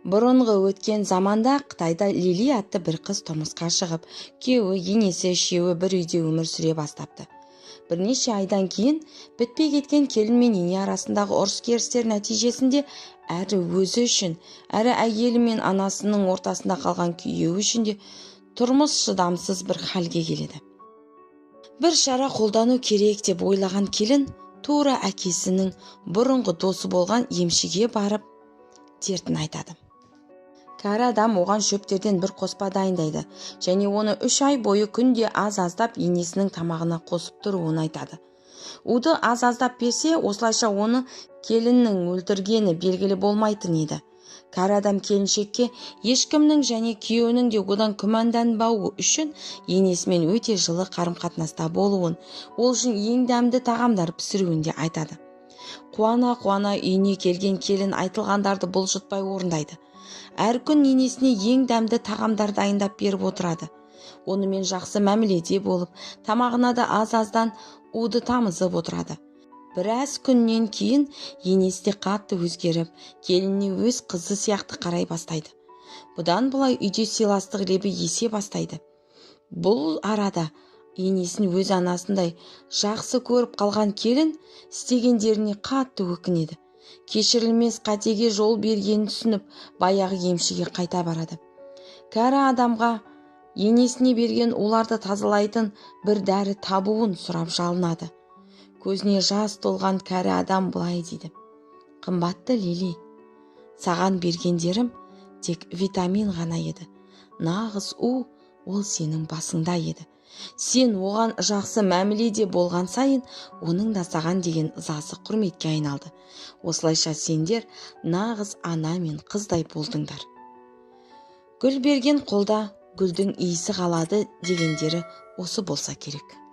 Бұрынғы өткен заманда Қытайда Лили атты бір қыз тұрмысқа шығып, күйеуі, енесі, үшеуі бір үйде өмір сүре бастапты. Бірнеше айдан кейін бітпей кеткен келін мен ене арасындағы ұрыс-керістер нәтижесінде әрі өзі үшін, әрі әйелі мен анасының ортасында қалған күйеуі үшін де тұрмыс шыдамсыз бір халге келеді. Бір шара қолдану керек деп ойлаған келін тура әкесінің бұрынғы досы болған емшіге барып дертін айтады. Кәрі адам оған шөптерден бір қоспа дайындайды және оны 3 ай бойы күнде аз-аздап енесінің тамағына қосып тұруын айтады. Уды аз-аздап берсе, осылайша оны келіннің өлтіргені белгілі болмайтын еді. Кәрі адам келіншекке ешкімнің және күйеуінің де одан күмәнданбауы үшін енесімен өте жылы қарым-қатынаста болуын, ол үшін ең дәмді тағамдар пісіруін де айтады. Қуана-қуана үйіне келген келін айтылғандарды бұлжытпай орындайды. Әр күн енесіне ең дәмді тағамдар дайындап беріп отырады. Онымен жақсы мәміледе болып, тамағына да аз-аздан уды тамызып отырады. Біраз күннен кейін енесі де қатты өзгеріп, келініне өз қызы сияқты қарай бастайды. Бұдан былай үйде сыйластық лебі есе бастайды. Бұл арада енесін өз анасындай жақсы көріп қалған келін істегендеріне қатты өкінеді. Кешірілмес қатеге жол бергенін түсініп, баяғы емшіге қайта барады. Кәрі адамға енесіне берген уларды тазалайтын бір дәрі табуын сұрап жалынады. Көзіне жас толған кәрі адам былай дейді: "Қымбатты Лили, саған бергендерім тек витамин ғана еді. Нағыз у ол сенің басыңда еді. Сен оған жақсы мәміледе болған сайын, оның да саған деген ызасы құрметке айналды. Осылайша сендер нағыз ана мен қыздай болдыңдар. Гүл берген қолда гүлдің иісі қалады" дегендері осы болса керек.